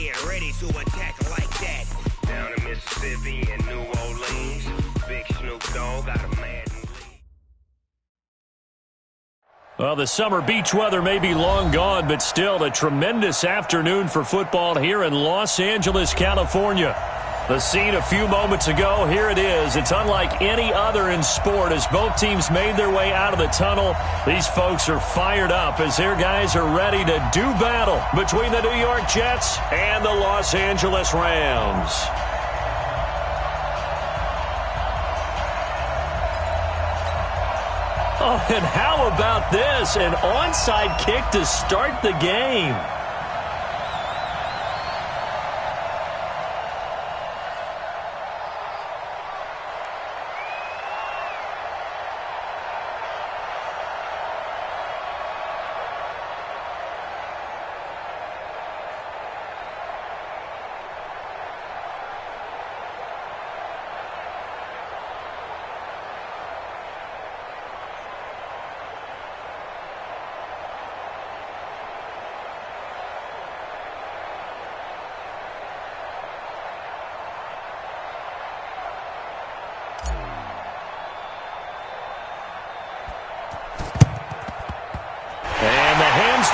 in, ready to attack like that. Down in Mississippi and New Orleans, Big Snoop Dogg got a mad lead. Well, the summer beach weather may be long gone, but still a tremendous afternoon for football here in Los Angeles, California. The scene a few moments ago, here it is. It's unlike any other in sport as both teams made their way out of the tunnel. These folks are fired up as their guys are ready to do battle between the New York Jets and the Los Angeles Rams. Oh, and how about this? An onside kick to start the game.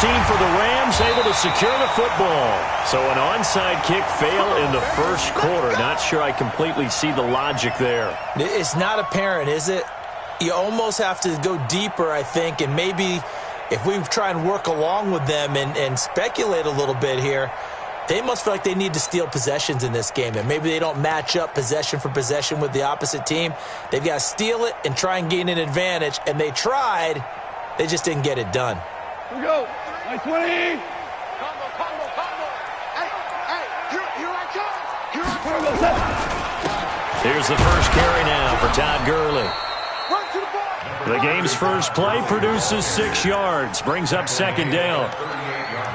Team for the Rams able to secure the football. So an onside kick fail in the first quarter. Not sure I completely see the logic there. It's not apparent, is it? You almost have to go deeper, I think, and maybe if we try and work along with them and speculate a little bit here, they must feel like they need to steal possessions in this game, and maybe they don't match up possession for possession with the opposite team. They've got to steal it and try and gain an advantage, and they tried. They just didn't get it done. Here we go. 20. Combo. Hey, here I come. Here's the first carry now for Todd Gurley. Run to the ball. The game's first play produces 6 yards, brings up second down.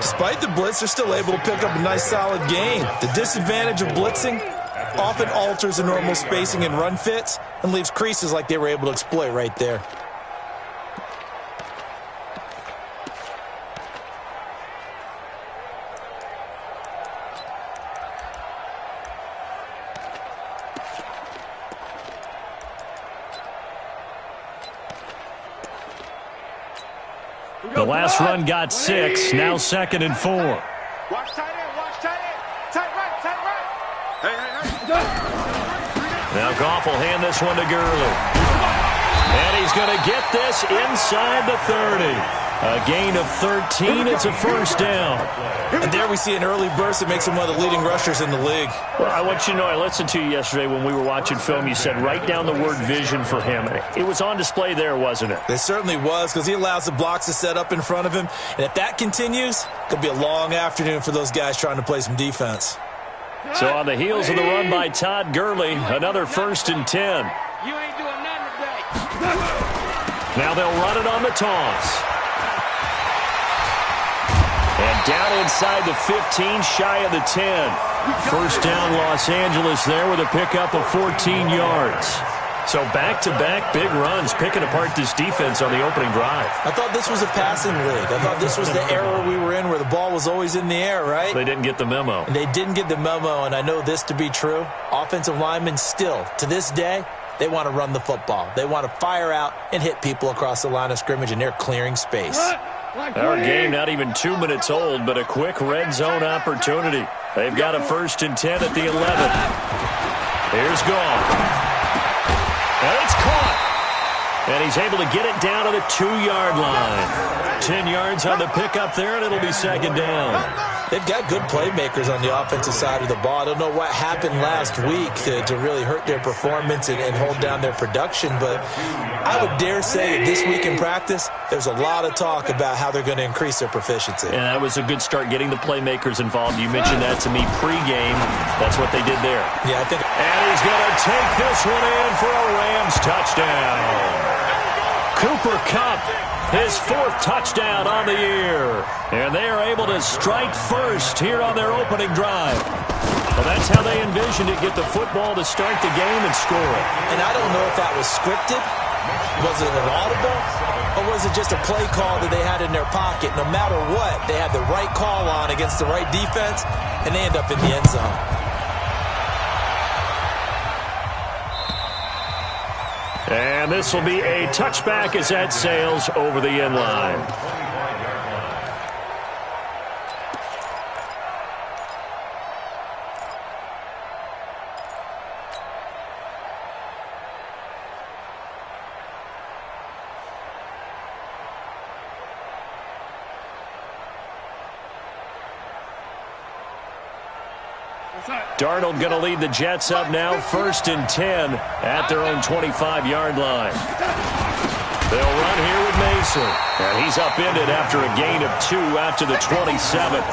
Despite the blitz, they're still able to pick up a nice solid gain. The disadvantage of blitzing often alters the normal spacing and run fits and leaves creases like they were able to exploit right there. The last run got 6, now 2nd and 4. Watch tight end. Tight right. Hey. Now Goff will hand this one to Gurley. And he's going to get this inside the 30. A gain of 13. It's a first down. And there we see an early burst that makes him one of the leading rushers in the league. Well, I want you to know, I listened to you yesterday when we were watching film. You said write down the word vision for him. It was on display there, wasn't it? It certainly was, because he allows the blocks to set up in front of him. And if that continues, it could be a long afternoon for those guys trying to play some defense. So on the heels of the run by Todd Gurley, another 1st and 10. You ain't doing nothing today. Now they'll run it on the toss. And down inside the 15, shy of the 10. First down Los Angeles there with a pickup of 14 yards. So back-to-back big runs, picking apart this defense on the opening drive. I thought this was a passing league. I thought this was the era we were in where the ball was always in the air, right? They didn't get the memo. And they didn't get the memo, and I know this to be true. Offensive linemen still, to this day, they want to run the football. They want to fire out and hit people across the line of scrimmage, and they're clearing space. Our game not even 2 minutes old, but a quick red zone opportunity. They've got a 1st and 10 at the 11. Here's Goff. And it's caught. And he's able to get it down to the 2-yard line. 10 yards on the pickup there, and it'll be second down. They've got good playmakers on the offensive side of the ball. I don't know what happened last week to really hurt their performance and hold down their production, but I would dare say that this week in practice, there's a lot of talk about how they're going to increase their proficiency. And that was a good start, getting the playmakers involved. You mentioned that to me pregame. That's what they did there. Yeah, I think. And he's going to take this one in for a Rams touchdown. Cooper Kupp, his 4th touchdown on the year. And they are able to strike first here on their opening drive. Well, that's how they envisioned it, get the football to start the game and score it. And I don't know if that was scripted. Was it an audible? Or was it just a play call that they had in their pocket? No matter what, they had the right call on against the right defense, and they end up in the end zone. And this will be a touchback as that sails over the end line. Darnold going to lead the Jets up now, 1st and 10 at their own 25-yard line. They'll run here with Mason. And he's upended after a gain of 2 out to the 27.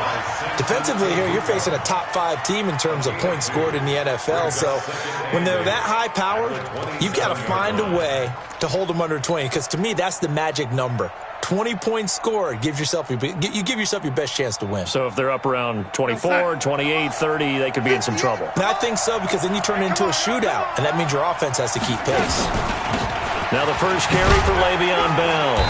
Defensively here, you're facing a top-5 team in terms of points scored in the NFL. So when they're that high-powered, you've got to find a way to hold them under 20. Because to me, that's the magic number. 20 points scored, you give yourself your best chance to win. So if they're up around 24, 28, 30, they could be in some trouble. I think so, because then you turn it into a shootout, and that means your offense has to keep pace. Now the first carry for Le'Veon Bell.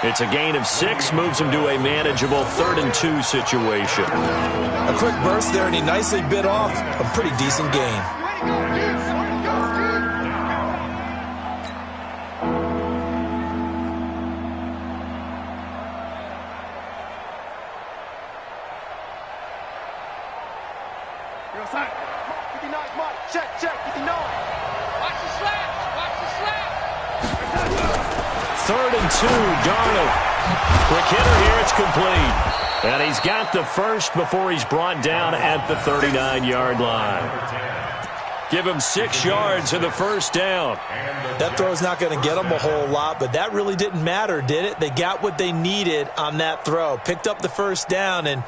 It's a gain of 6, moves him to a manageable 3rd and 2 situation. A quick burst there, and he nicely bit off a pretty decent gain. Check, 59. Watch the slap. 3rd and 2, Darnold. Quick hitter here, it's complete. And he's got the first before he's brought down at the 39-yard line. Give him 6 yards in the first down. That throw's not going to get them a whole lot, but that really didn't matter, did it? They got what they needed on that throw. Picked up the first down, and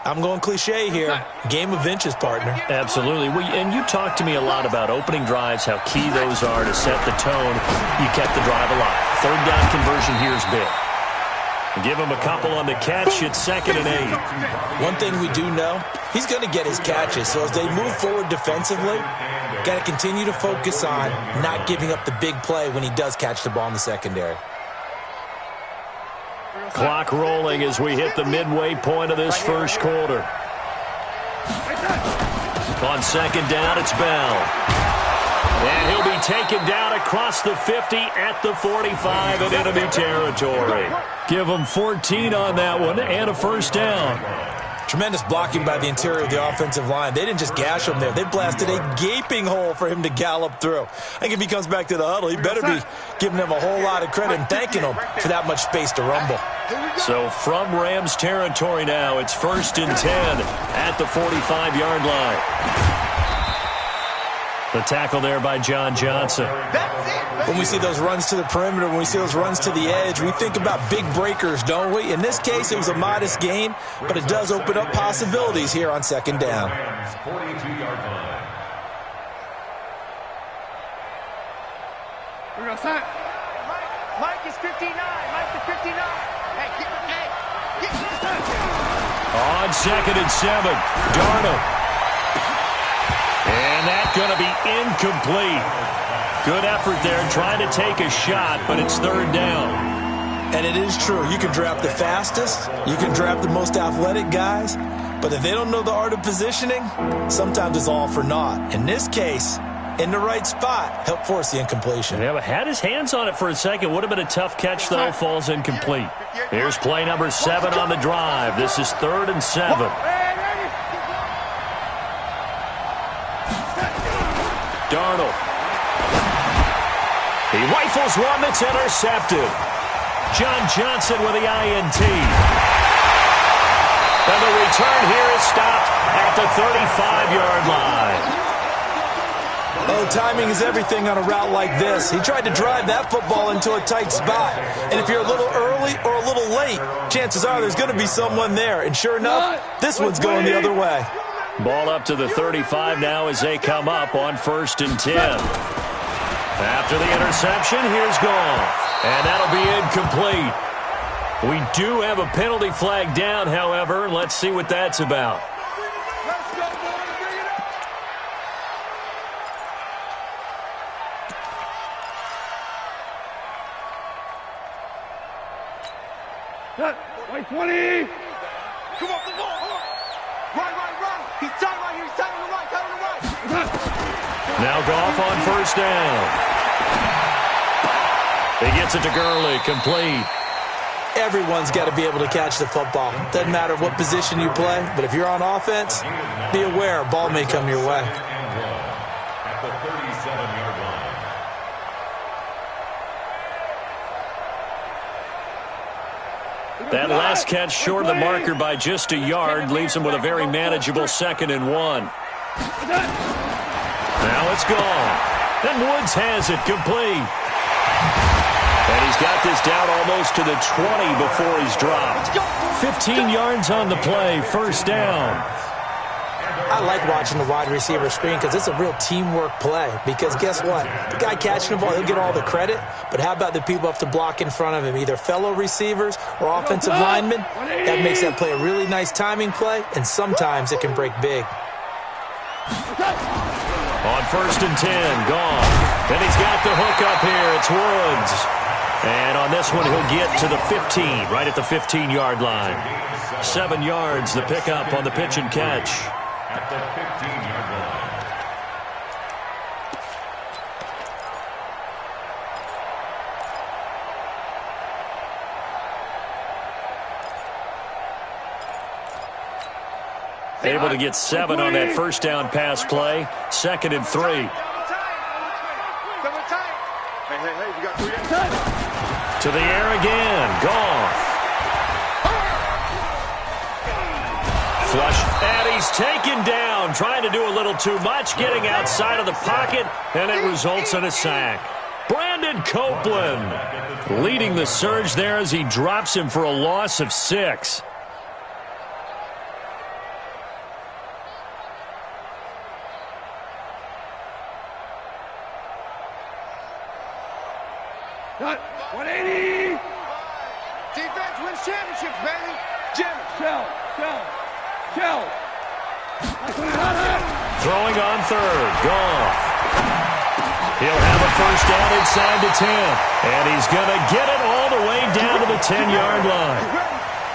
I'm going cliche here. Game of inches, partner. Absolutely. And you talked to me a lot about opening drives, how key those are to set the tone. You kept the drive alive. 3rd down conversion here is big. Give him a couple on the catch. It's 2nd and 8. One thing we do know, he's going to get his catches. So as they move forward defensively, got to continue to focus on not giving up the big play when he does catch the ball in the secondary. Clock rolling as we hit the midway point of this first quarter. On 2nd down, it's Bell. And he'll be taken down across the 50 at the 45 in enemy territory. Give him 14 on that one and a first down. Tremendous blocking by the interior of the offensive line. They didn't just gash him there. They blasted a gaping hole for him to gallop through. I think if he comes back to the huddle, he better be giving them a whole lot of credit and thanking them for that much space to rumble. So from Rams territory now, it's 1st and 10 at the 45-yard line. The tackle there by John Johnson. When we see those runs to the perimeter, when we see those runs to the edge, we think about big breakers, don't we? In this case, it was a modest gain, but it does open up possibilities here on 2nd down. Mike is 59. Mike is 59. Hey, get. On 2nd and 7, Darnold. And that's going to be incomplete. Good effort there trying to take a shot, but it's 3rd down. And it is true. You can draft the fastest. You can draft the most athletic guys. But if they don't know the art of positioning, sometimes it's all for naught. In this case, in the right spot, help force the incompletion. Yeah, but had his hands on it for a second. Would have been a tough catch, though. Falls incomplete. Here's play number 7 on the drive. This is 3rd and 7. Darnold. He rifles one that's intercepted. John Johnson with the INT. And the return here is stopped at the 35-yard line. Oh, timing is everything on a route like this. He tried to drive that football into a tight spot. And if you're a little early or a little late, chances are there's going to be someone there. And sure enough, this one's going the other way. Ball up to the 35 now as they come up on 1st and 10. After the interception, here's Goff. And that'll be incomplete. We do have a penalty flag down, however. Let's see what that's about. Right 20. Come on, come on. Run. He's tight right here. He's tight on the right. Tight on the right. Now Goff on first down. He gets it to Gurley, complete. Everyone's got to be able to catch the football. Doesn't matter what position you play, but if you're on offense, be aware a ball may come your way. At the 37-yard line. That last catch short of the marker by just a yard leaves him with a very manageable 2nd and 1. Now it's gone. And Woods has it complete. And he's got this down almost to the 20 before he's dropped. 15 yards on the play, first down. I like watching the wide receiver screen because it's a real teamwork play. Because guess what? The guy catching the ball, he'll get all the credit. But how about the people up to block in front of him, either fellow receivers or offensive linemen? That makes that play a really nice timing play, and sometimes it can break big. On 1st and 10, gone. Then he's got the hook up here. It's Woods. And on this one, he'll get to the 15, right at the 15-yard line. 7 yards, the pickup on the pitch and catch. At the 15-yard line. Able to get 7 on that first down pass play. 2nd and 3. Hey, you got 3 yards. To the air again. Goff. Flush. And he's taken down. Trying to do a little too much. Getting outside of the pocket. And it results in a sack. Brandon Copeland leading the surge there as he drops him for a loss of 6. Got 180. Defense wins championships, baby. Jim, shell. Throwing on 3rd. Goff. He'll have a first down inside the 10. And he's going to get it all the way down to the 10-yard line.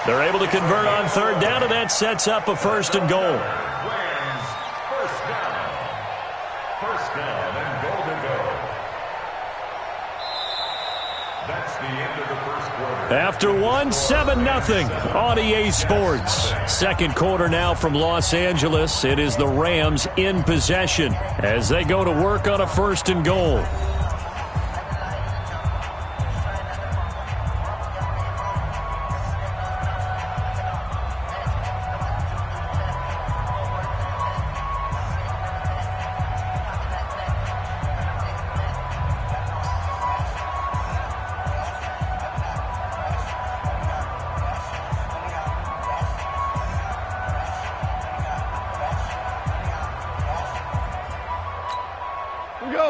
They're able to convert on 3rd down, and that sets up a 1st and goal. Rams, first down. First down and goal to go. That's the end of the first quarter. After 7-0 on EA Sports. Second quarter now from Los Angeles. It is the Rams in possession as they go to work on a 1st and goal.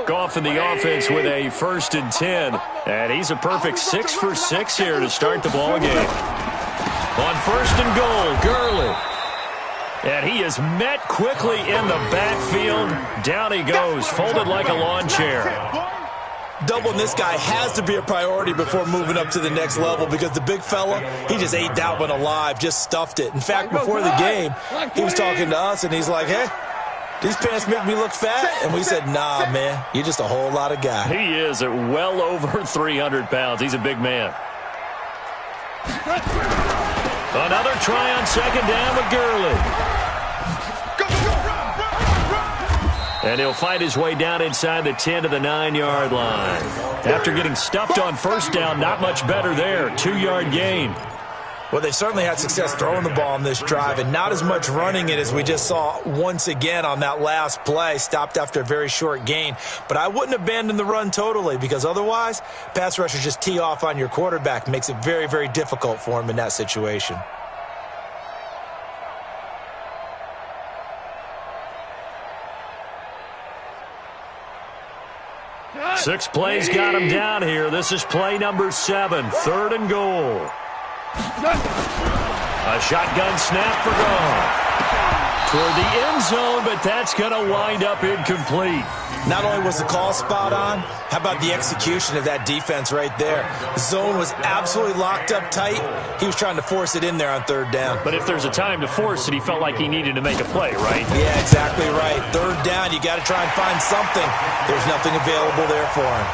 Goff in the offense with a 1st and 10. And he's a perfect 6 for 6 here to start the ball game. On 1st and goal, Gurley. And he is met quickly in the backfield. Down he goes, folded like a lawn chair. Doubling this guy has to be a priority before moving up to the next level because the big fella, he just ate that one alive, just stuffed it. In fact, before the game, he was talking to us, and he's like, hey, these pants make me look fat? And we said, nah, man, you're just a whole lot of guy. He is at well over 300 pounds. He's a big man. Another try on 2nd down with Gurley. And he'll fight his way down inside the 10 to the 9-yard line. After getting stuffed on 1st down, not much better there. 2-yard gain. Well, they certainly had success throwing the ball on this drive and not as much running it as we just saw once again on that last play. Stopped after a very short gain. But I wouldn't abandon the run totally because otherwise, pass rushers just tee off on your quarterback. Makes it very, very difficult for him in that situation. Six plays got him down here. This is play number 7, 3rd and goal. A shotgun snap for Goff. toward the end zone, but that's going to wind up incomplete. Not only was the call spot on, how about the execution of that defense right there? The zone was absolutely locked up tight. He was trying to force it in there on third down. But if there's a time to force it, he felt like he needed to make a play, right? Yeah, exactly right. Third down, you got to try and find something. There's nothing available there for him.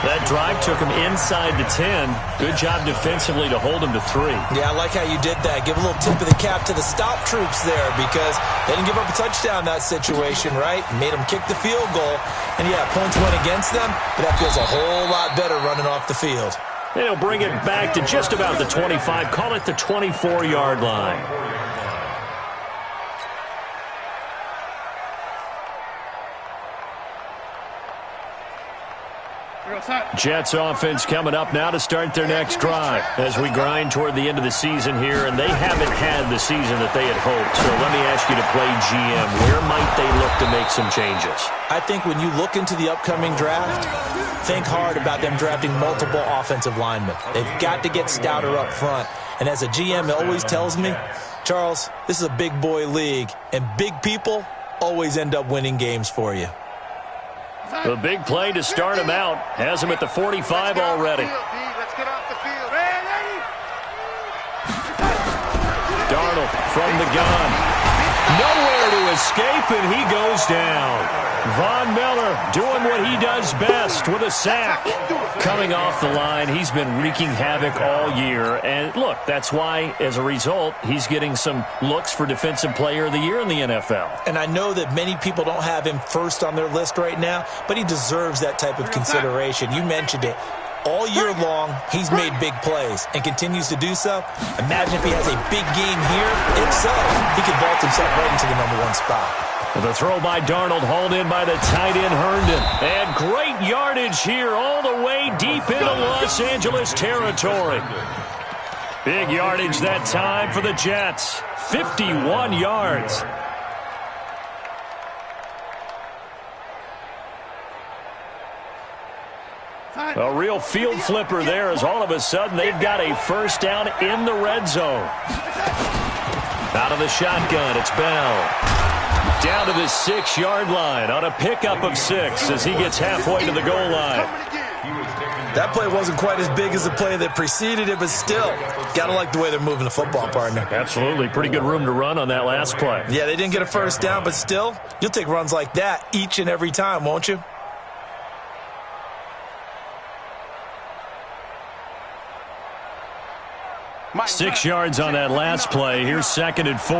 That drive took him inside the 10. Good job defensively to hold him to 3. Yeah, I like how you did that. Give a little tip of the cap to the stop troops there because they didn't give up a touchdown in that situation, right? Made them kick the field goal. And, yeah, points went against them, but that feels a whole lot better running off the field. And he'll bring it back to just about the 25. Call it the 24-yard line. Jets offense coming up now to start their next drive as we grind toward the end of the season here, and they haven't had the season that they had hoped. So let me ask you to play GM. Where might they look to make some changes? I think when you look into the upcoming draft, think hard about them drafting multiple offensive linemen. They've got to get stouter up front. And as a GM, it always tells me, Charles, this is a big boy league, and big people always end up winning games for you. The big play to start him out has him at the 45 already. Let's get off the field. Darnold from the gun. Nowhere to escape, and he goes down. Von Miller doing what he does best with a sack. Coming off the line, he's been wreaking havoc all year. And look, that's why, as a result, he's getting some looks for Defensive Player of the Year in the NFL. And I know that many people don't have him first on their list right now, but he deserves that type of consideration. You mentioned it. All year long, he's made big plays and continues to do so. Imagine if he has a big game here. If so, he could vault himself right into the #1 spot. The throw by Darnold, hauled in by the tight end Herndon. And great yardage here all the way deep into Los Angeles territory. Big yardage that time for the Jets. 51 yards. A real field flipper there as all of a sudden they've got a first down in the red zone. Out of the shotgun, it's Bell. Down to the 6-yard line on a pickup of 6 as he gets halfway to the goal line. That play wasn't quite as big as the play that preceded it, but still, got to like the way they're moving the football, partner. Absolutely. Pretty good room to run on that last play. Yeah, they didn't get a first down, but still, you'll take runs like that each and every time, won't you? Mike, 6 yards on that last play. Here's 2nd and 4.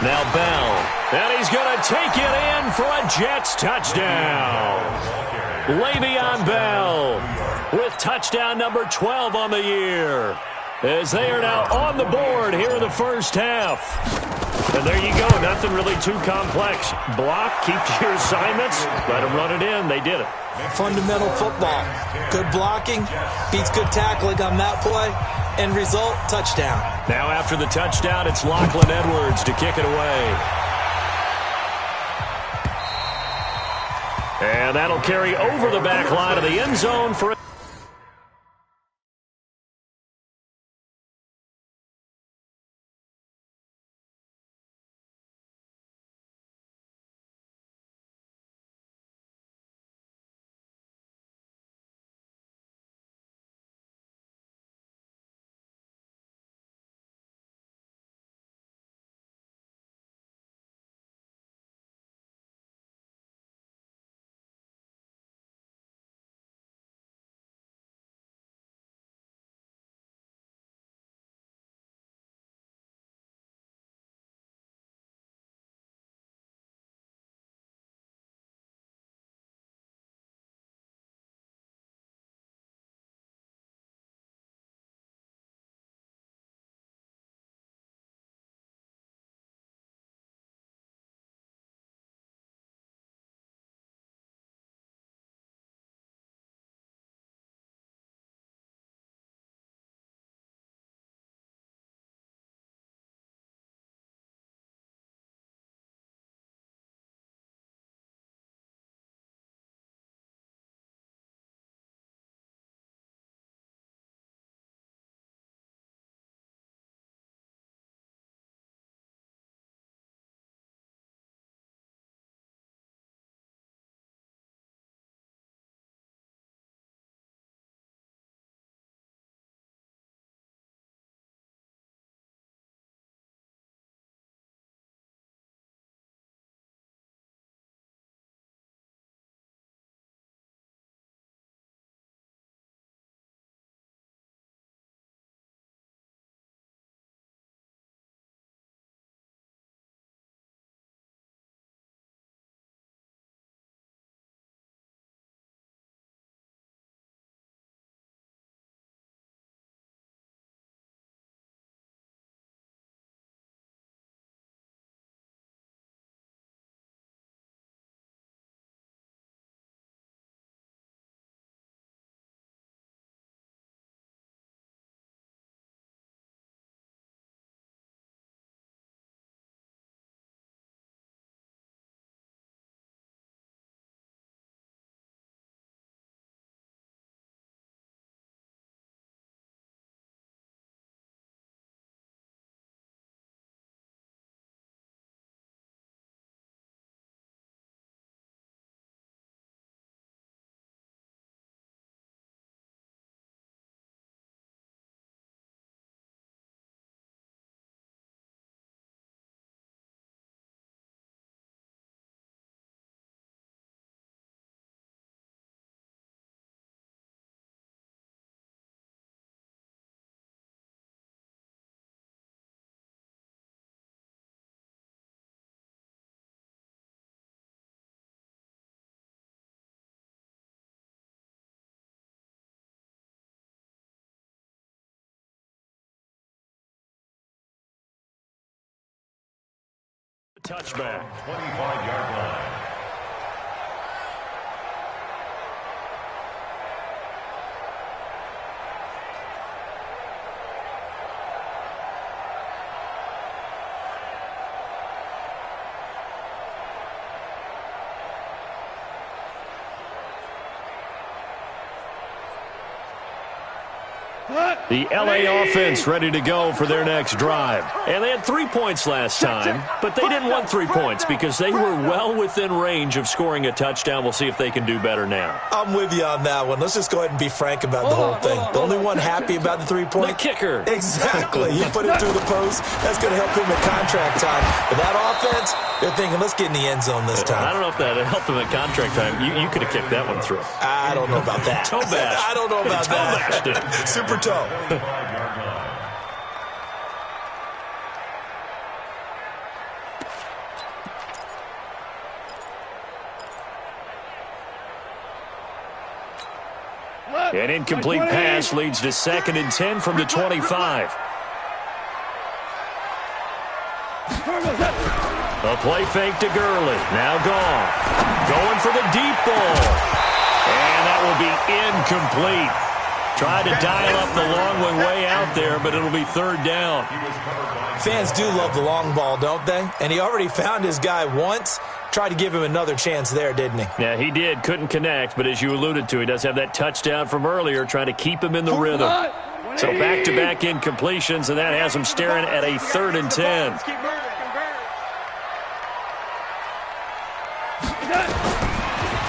Now Bell. And he's going to take it in for a Jets touchdown. Le'Veon Bell with touchdown number 12 on the year. As they are now on the board here in the first half. And there you go. Nothing really too complex. Block, keep to your assignments, let them run it in. They did it. Fundamental football. Good blocking, beats good tackling on that play. End result, touchdown. Now after the touchdown, it's Lachlan Edwards to kick it away. And that'll carry over the back line of the end zone for Touchback. 25-yard line. The LA offense ready to go for their next drive. And they had 3 points last time, but they didn't want 3 points because they were well within range of scoring a touchdown. We'll see if they can do better now. I'm with you on that one. Let's just go ahead and be frank about the whole thing. The only one happy about the 3-point? The kicker. Exactly. You put it through the post. That's going to help him at contract time. But that offense, they're thinking, let's get in the end zone this time. I don't know if that helped him at contract time. You could have kicked that one through. I don't know about that. Toe bash. I don't know about that. Toe bashed it. Super toe. 25-yard line. An incomplete pass leads to 2nd and 10 from the 25. A play fake to Gurley. Now gone. Going for the deep ball. And that will be incomplete. Tried to dial up the long one way out there, but it'll be 3rd down. Fans do love the long ball, don't they? And he already found his guy once. Tried to give him another chance there, didn't he? Yeah, he did. Couldn't connect, but as you alluded to, he does have that touchdown from earlier, trying to keep him in the rhythm. So back-to-back incompletions, and that has him staring at a 3rd and 10.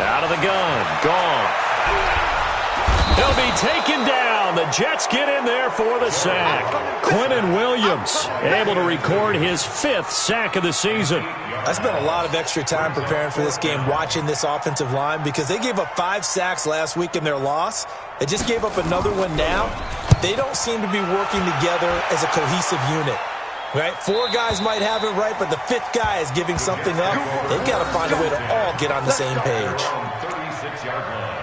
Out of the gun. Gone. He'll be taken down. The Jets get in there for the sack. Quinnen Williams able to record his 5th sack of the season. I spent a lot of extra time preparing for this game, watching this offensive line, because they gave up 5 sacks last week in their loss. They just gave up another one now. They don't seem to be working together as a cohesive unit. Right? 4 guys might have it right, but the 5th guy is giving something up. They've got to find a way to all get on the same page. 36-yard line.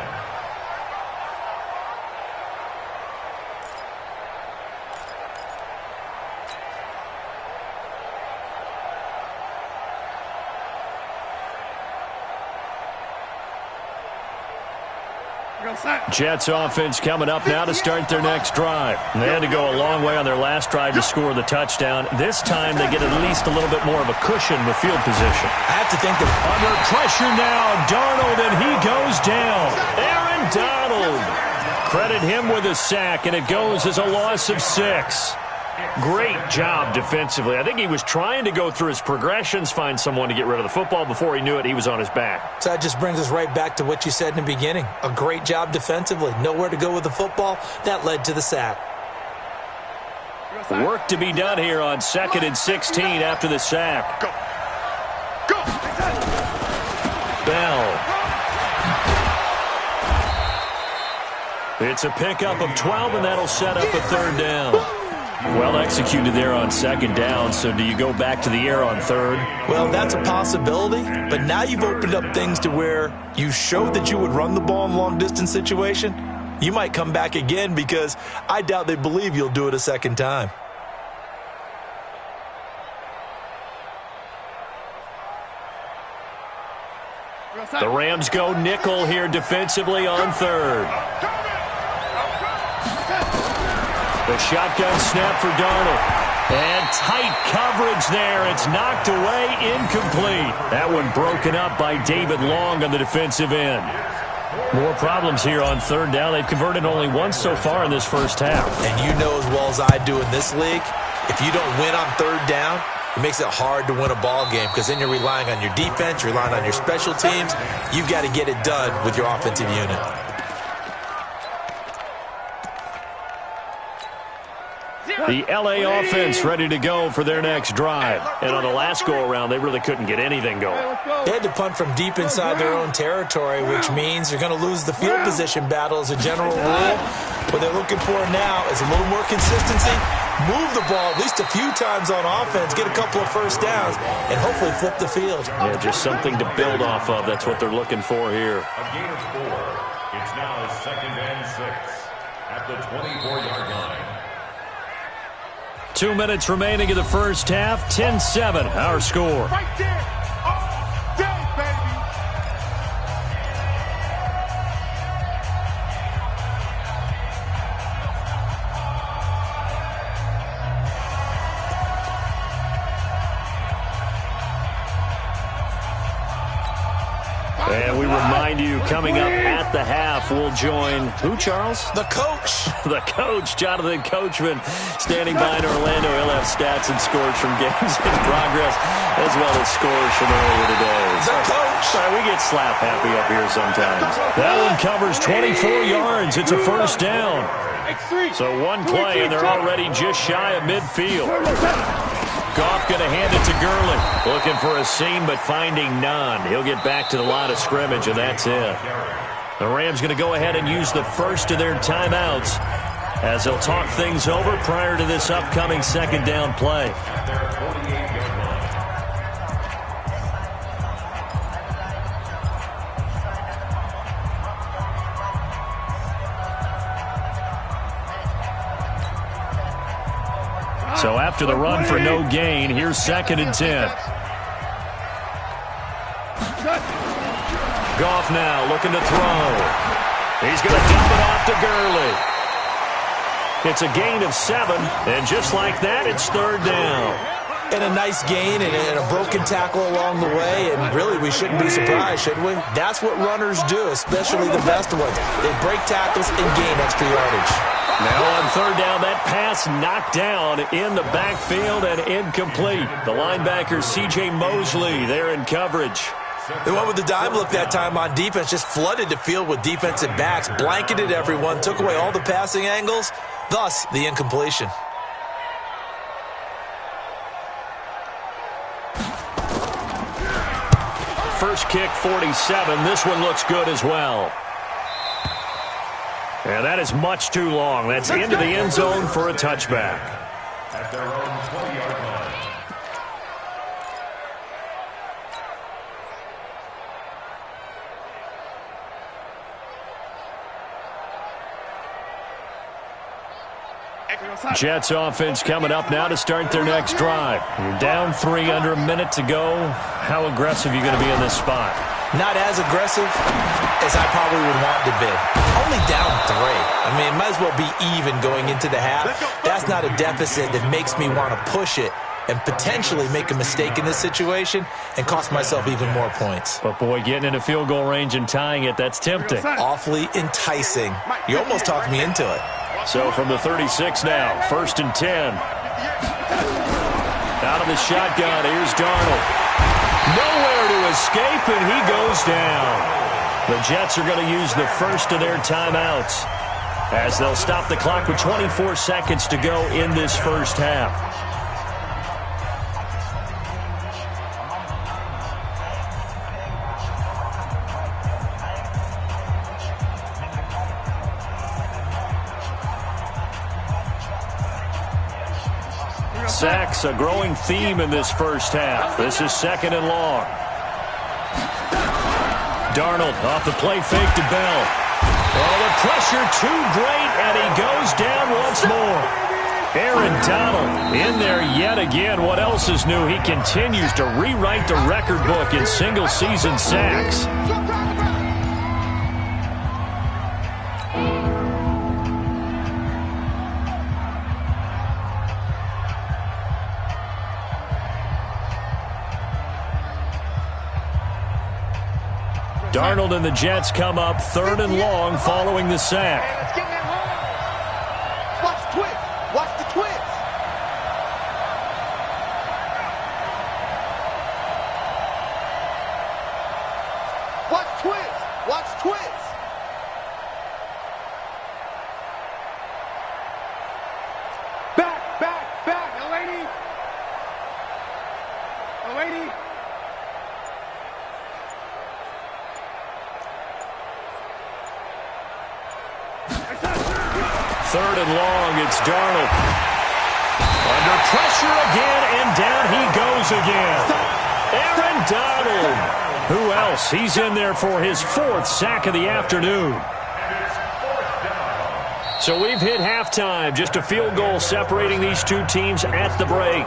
Jets offense coming up now to start their next drive. They had to go a long way on their last drive to score the touchdown. This time they get at least a little bit more of a cushion with field position. I have to think that under pressure now, Darnold, and he goes down. Aaron Donald. Credit him with a sack, and it goes as a loss of 6. Great job defensively. I think he was trying to go through his progressions, find someone to get rid of the football. Before he knew it, he was on his back. So that just brings us right back to what you said in the beginning. A great job defensively. Nowhere to go with the football. That led to the sack. Work to be done here on 2nd and 16 after the sack. Go. Go. Bell. It's a pickup of 12, and that'll set up a 3rd down. Well executed there on 2nd down, so do you go back to the air on 3rd? Well, that's a possibility, but now you've opened up things to where you showed that you would run the ball in a long-distance situation. You might come back again because I doubt they believe you'll do it a 2nd time. The Rams go nickel here defensively on 3rd. The shotgun snap for Darnold. And tight coverage there. It's knocked away, incomplete. That one broken up by David Long on the defensive end. More problems here on 3rd down. They've converted only once so far in this first half. And you know as well as I do in this league, if you don't win on 3rd down, it makes it hard to win a ball game because then you're relying on your defense, you're relying on your special teams. You've got to get it done with your offensive unit. The LA offense ready to go for their next drive. And on the last go-around, they really couldn't get anything going. They had to punt from deep inside their own territory, which means you're going to lose the field position battle as a general rule. What they're looking for now is a little more consistency, move the ball at least a few times on offense, get a couple of 1st downs, and hopefully flip the field. Yeah, just something to build off of. That's what they're looking for here. A gain of 4. It's now 2nd and 6 at the 24-yard line. 2 minutes remaining in the first half. 10-7, our score. Right there. All day, baby. And we remind you, coming up at the half, we'll join who, Charles? The coach. The coach, Jonathan Coachman, standing by in Orlando. He'll have stats and scores from games in progress, as well as scores from earlier today. The coach. Sorry, we get slap happy up here sometimes. That one covers 24 yards. It's a first down. So one play, and they're already just shy of midfield. Goff going to hand it to Gurley. Looking for a seam, but finding none. He'll get back to the line of scrimmage, and that's it. The Rams going to go ahead and use the first of their timeouts as they'll talk things over prior to this upcoming second down play. So after the run for no gain, here's 2nd and 10. Goff now looking to throw. He's going to dump it off to Gurley. It's a gain of 7, and just like that, it's 3rd down. And a nice gain and a broken tackle along the way, and really we shouldn't be surprised, should we? That's what runners do, especially the best ones. They break tackles and gain extra yardage. Now on 3rd down, that pass knocked down in the backfield and incomplete. The linebacker, C.J. Mosley, there in coverage. They went with the dime look that time on defense, just flooded the field with defensive backs, blanketed everyone, took away all the passing angles, thus the incompletion. First kick, 47. This one looks good as well. And that is much too long. That's into the end zone for a touchback. At their own 20-yard line. Jets offense coming up now to start their next drive. You're down 3 under a minute to go. How aggressive are you going to be in this spot? Not as aggressive as I probably would want to be. Only down 3. I mean, it might as well be even going into the half. That's not a deficit that makes me want to push it and potentially make a mistake in this situation and cost myself even more points. But, boy, getting into field goal range and tying it, that's tempting. Awfully enticing. You almost talked me into it. So from the 36 now, 1st and 10. Out of the shotgun, here's Darnold. Nowhere to escape, and he goes down. The Jets are going to use the first of their timeouts as they'll stop the clock with 24 seconds to go in this first half. Sacks, a growing theme in this first half. This is 2nd and long. Darnold off the play fake to Bell. Oh, the pressure too great, and he goes down once more. Aaron Donald in there yet again. What else is new? He continues to rewrite the record book in single-season sacks. Darnold and the Jets come up 3rd and long following the sack. Let's get in that line. Watch the twist. Watch the twist. Watch twist. Watch twist. Back, back, back. Now, lady. Now, lady. 3rd and long, it's Darnold. Under pressure again, and down he goes again. Aaron Donald. Who else? He's in there for his 4th sack of the afternoon. So we've hit halftime. Just a field goal separating these two teams at the break.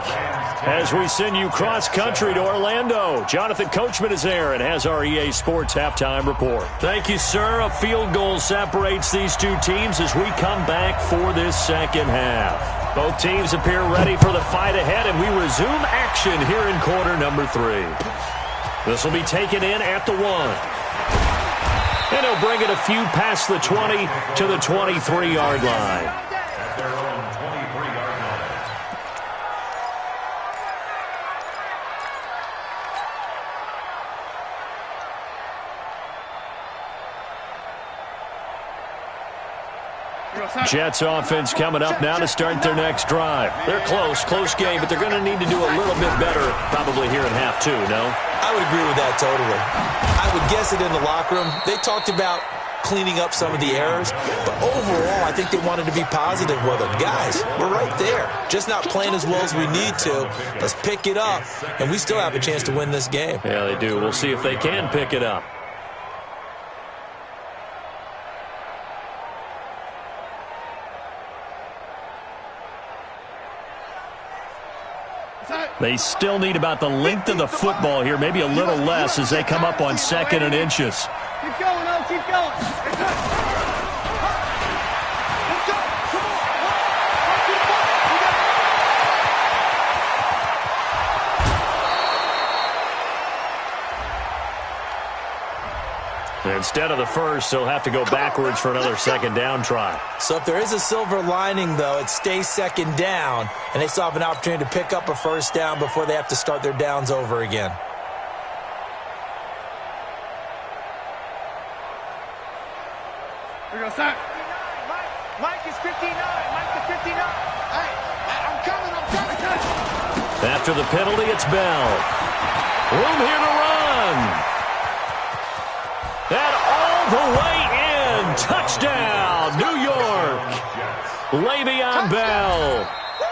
As we send you cross-country to Orlando, Jonathan Coachman is there and has our EA Sports halftime report. Thank you, sir. A field goal separates these two teams as we come back for this second half. Both teams appear ready for the fight ahead, and we resume action here in quarter number 3. This will be taken in at the 1. And he'll bring it a few past the 20 to the 23-yard line. Jets offense coming up now to start their next drive. They're close game, but they're going to need to do a little bit better probably here in half 2, no? I would agree with that totally. I would guess it in the locker room. They talked about cleaning up some of the errors, but overall I think they wanted to be positive with them. Guys, we're right there. Just not playing as well as we need to. Let's pick it up, and we still have a chance to win this game. Yeah, they do. We'll see if they can pick it up. They still need about the length of the football here, maybe a little less as they come up on 2nd and inches. Keep going, no, keep going. Let's go. Come on. Instead of the first, they'll have to go backwards for another second down try. So if there is a silver lining, though, it stays second down, and they still have an opportunity to pick up a first down before they have to start their downs over again. Here we go, Sack. Mike is 59. Mike is 59. Hey, I'm coming. After the penalty, it's Bell. Room here to run. And all the way in. Touchdown, New York. Le'Veon Bell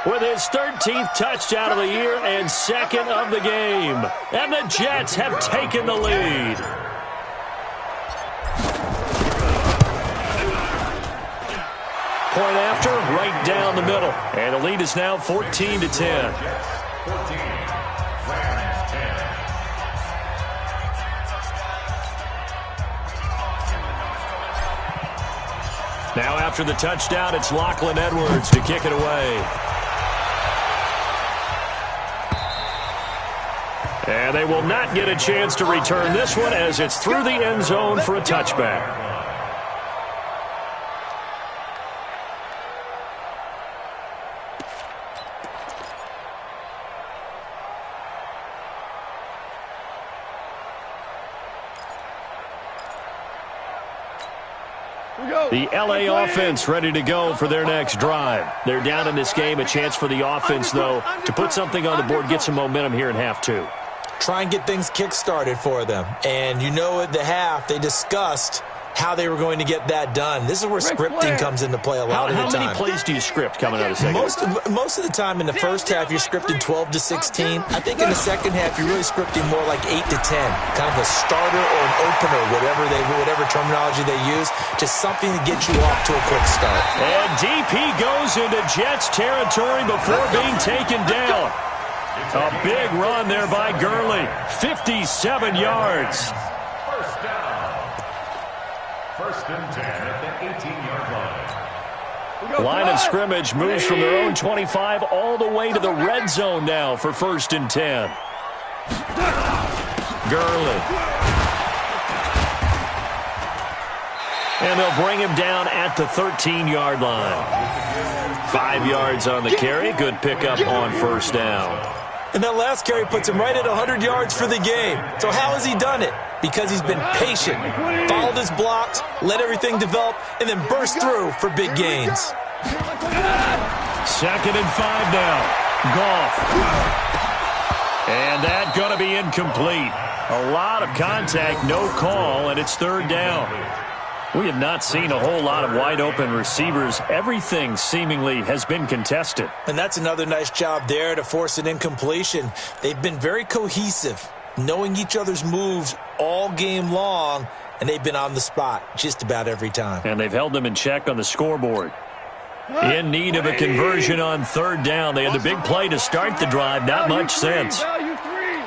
with his 13th touchdown of the year and 2nd of the game. And the Jets have taken the lead. Point after, right down the middle. And the lead is now 14-10. Now after the touchdown, it's Lachlan Edwards to kick it away. And they will not get a chance to return this one as it's through the end zone for a touchback. The LA offense ready to go for their next drive. They're down in this game. A chance for the offense, though, to put something on the board, get some momentum here in half 2. Try and get things kick-started for them. And you know at the half, they discussed how they were going to get that done. This is where scripting comes into play a lot of the time. How many plays do you script coming out of the second? Most of the time in the first half, you're scripting 12 to 16. I think in the second half, you're really scripting more like 8 to 10. Kind of a starter or an opener, whatever terminology they use. Just something to get you off to a quick start. And DP goes into Jets territory before being taken down. A big run there by Gurley. 57 yards. First down. First and 10 at the 18-yard line. Line of scrimmage moves from their own 25 all the way to the red zone now for 1st and 10. Gurley. And they'll bring him down at the 13-yard line. 5 yards on the carry. Good pickup on first down. And that last carry puts him right at 100 yards for the game. So how has he done it? Because he's been patient, followed his blocks, let everything develop, and then burst through for big gains. 2nd and 5 now. Goff. And that going to be incomplete. A lot of contact, no call, and it's 3rd down. We have not seen a whole lot of wide-open receivers. Everything seemingly has been contested. And that's another nice job there to force an incompletion. They've been very cohesive, knowing each other's moves all game long, and they've been on the spot just about every time. And they've held them in check on the scoreboard. In need of a conversion on third down. They had the big play to start the drive. Not much sense. Value 3.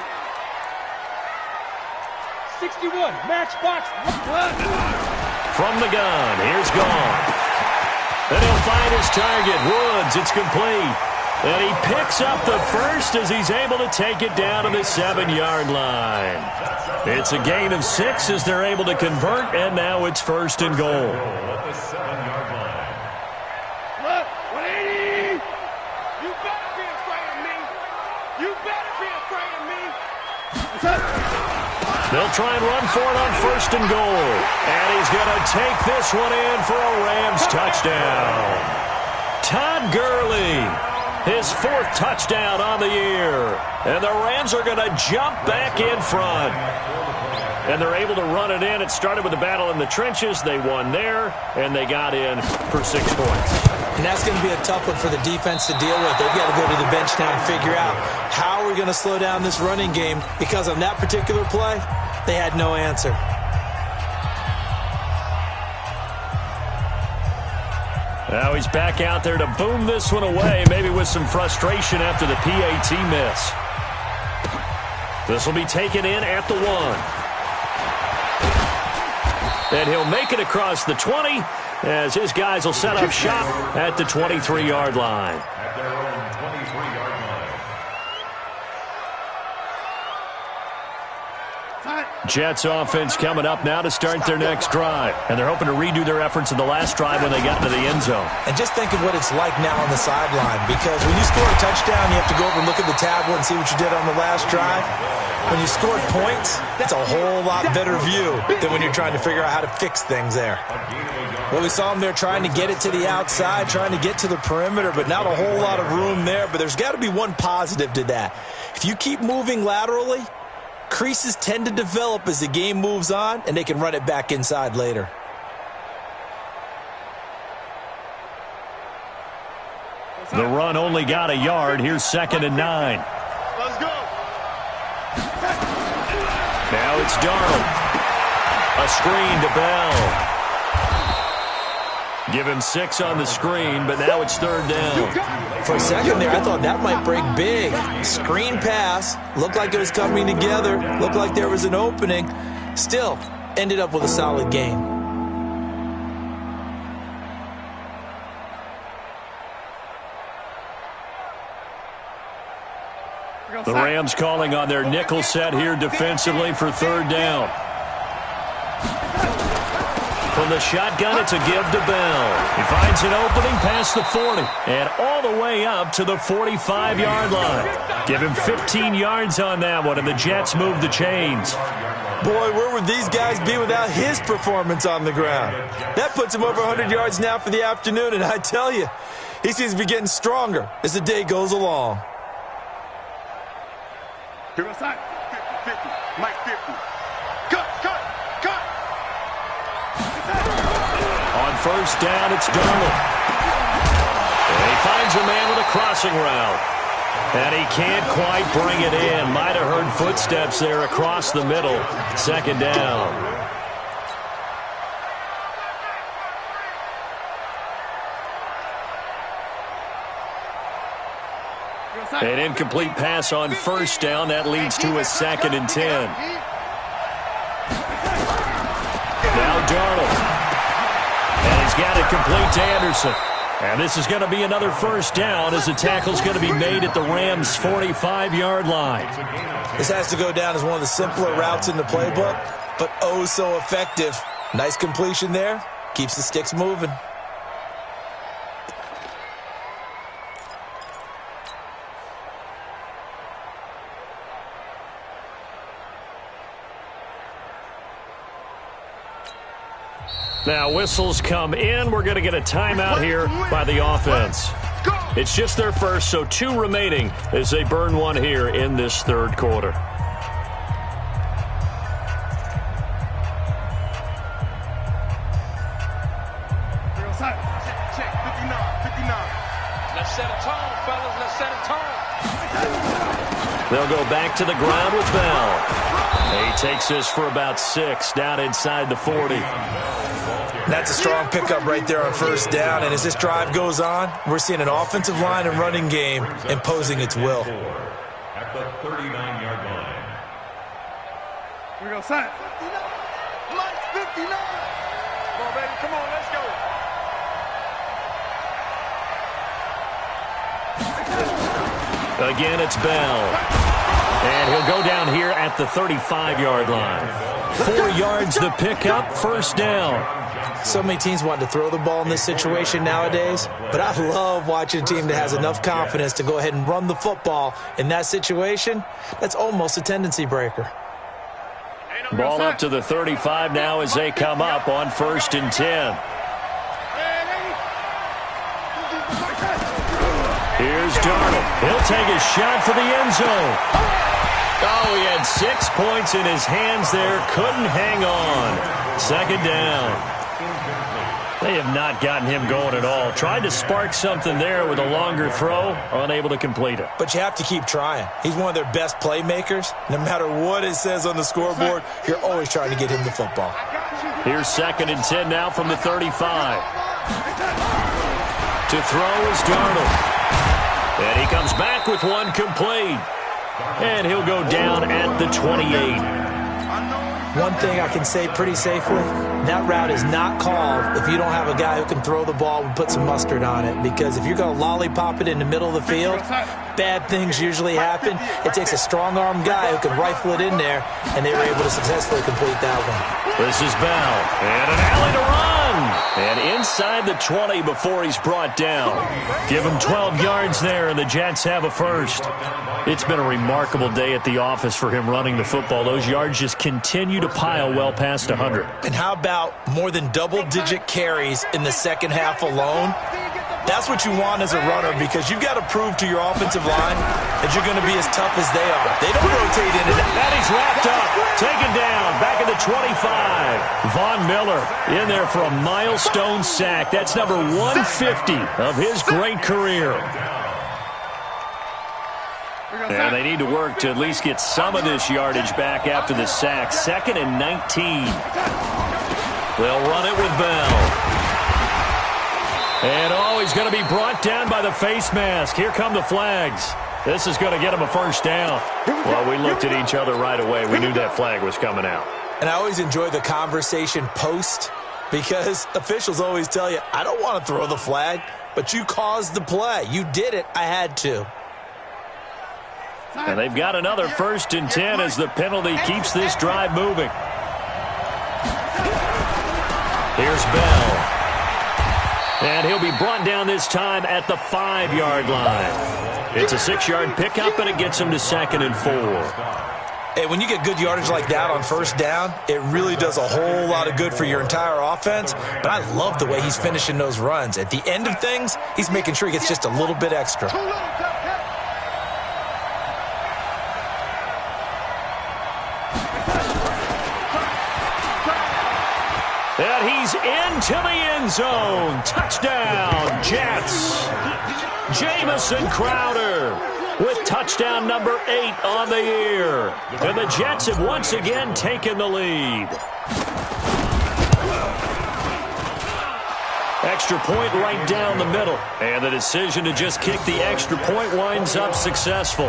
61. Matchbox. From the gun, here's Goff. And he'll find his target. Woods, it's complete. And he picks up the first as he's able to take it down to the 7-yard line. It's a gain of 6 as they're able to convert, and now it's first and goal. At the 7-yard line. Look, 180. You better be afraid of me. You better be afraid of me. They'll try and run for it on first and goal. And he's going to take this one in for a Rams touchdown. Todd Gurley, his 4th touchdown on the year. And the Rams are going to jump back in front. And they're able to run it in. It started with a battle in the trenches. They won there, and they got in for 6 points. And that's going to be a tough one for the defense to deal with. They've got to go to the bench now and figure out how we're going to slow down this running game, because on that particular play, they had no answer. Now he's back out there to boom this one away, maybe with some frustration after the PAT miss. This will be taken in at the 1. And he'll make it across the 20 as his guys will set up shop at the 23-yard line. At their own 23-yard line. Jets offense coming up now to start their next drive. And they're hoping to redo their efforts in the last drive when they got into the end zone. And just think of what it's like now on the sideline, because when you score a touchdown, you have to go over and look at the tablet and see what you did on the last drive. When you scored points, it's a whole lot better view than when you're trying to figure out how to fix things there. Well, we saw them there trying to get it to the outside, trying to get to the perimeter, but not a whole lot of room there. But there's got to be one positive to that. If you keep moving laterally, creases tend to develop as the game moves on, and they can run it back inside later. The run only got a yard. Here's 2nd and 9. Let's go. Now it's Darnold. A screen to Bell. Give him 6 on the screen, but now it's 3rd down. For a second there, I thought that might break big. Screen pass. Looked like it was coming together. Looked like there was an opening. Still, ended up with a solid game. The Rams calling on their nickel set here defensively for 3rd down. From the shotgun, it's a give to Bell. He finds an opening past the 40 and all the way up to the 45-yard line. Give him 15 yards on that one, and the Jets move the chains. Boy, where would these guys be without his performance on the ground? That puts him over 100 yards now for the afternoon, and I tell you, he seems to be getting stronger as the day goes along. Here inside. 50-50. Mike 50. Cut. On 1st down, it's Darnold. And he finds a man with a crossing route. And he can't quite bring it in. Might have heard footsteps there across the middle. 2nd down. An incomplete pass on 1st down. That leads to a 2nd and 10. Now Darnold. And he's got it complete to Anderson. And this is going to be another 1st down as the tackle's going to be made at the Rams' 45-yard line. This has to go down as one of the simpler routes in the playbook, but oh so effective. Nice completion there. Keeps the sticks moving. Now whistles come in. We're going to get a timeout here by the offense. It's just their first, so 2 remaining as they burn one here in this 3rd quarter. Check. 59. Let's set a tone, fellas. Let's set a tone. They'll go back to the ground with Bell. He takes this for about 6 down inside the 40. That's a strong pickup right there on first down. And as this drive goes on, we're seeing an offensive line and running game imposing its will. At the 39-yard line. Here we go, son. 59. Come on, baby. Come on, let's go. Again, it's Bell. And he'll go down here at the 35-yard line. 4 yards the pickup, first down. So many teams want to throw the ball in this situation nowadays, but I love watching a team that has enough confidence to go ahead and run the football in that situation. That's almost a tendency breaker. Ball up to the 35 now as they come up on 1st and 10. Here's Darnold. He'll take a shot for the end zone. Oh, he had 6 points in his hands there. Couldn't hang on. 2nd down. They have not gotten him going at all. Tried to spark something there with a longer throw. Unable to complete it. But you have to keep trying. He's one of their best playmakers. No matter what it says on the scoreboard, you're always trying to get him the football. Here's 2nd and 10 now from the 35. To throw is Darnold. And he comes back with one complete. And he'll go down at the 28. One thing I can say pretty safely, that route is not called if you don't have a guy who can throw the ball and put some mustard on it. Because if you're going to lollipop it in the middle of the field, bad things usually happen. It takes a strong-armed guy who can rifle it in there, and they were able to successfully complete that one. This is Bell. And an alley to run. And inside the 20 before he's brought down. Give him 12 yards there, and the Jets have a first. It's been a remarkable day at the office for him running the football. Those yards just continue to pile well past 100. And how about more than double-digit carries in the second half alone? That's what you want as a runner, because you've got to prove to your offensive line that you're going to be as tough as they are. They don't rotate in and out. And he's wrapped up, taken down, back at the 25. Von Miller in there for a milestone sack. That's number 150 of his great career. And they need to work to at least get some of this yardage back after the sack. 2nd and 19. They'll run it with Bell. And, he's going to be brought down by the face mask. Here come the flags. This is going to get him a first down. Well, we looked at each other right away. We knew that flag was coming out. And I always enjoy the conversation post, because officials always tell you, I don't want to throw the flag, but you caused the play. You did it. I had to. And they've got another 1st and 10 as the penalty keeps this drive moving. Here's Bell. And he'll be brought down this time at the 5-yard line. It's a 6-yard pickup, and it gets him to 2nd and 4. Hey, when you get good yardage like that on first down, it really does a whole lot of good for your entire offense. But I love the way he's finishing those runs. At the end of things, he's making sure he gets just a little bit extra. And he's into the end zone. Touchdown, Jets. Jamison Crowder with touchdown number 8 on the year. And the Jets have once again taken the lead. Extra point right down the middle. And the decision to just kick the extra point winds up successful.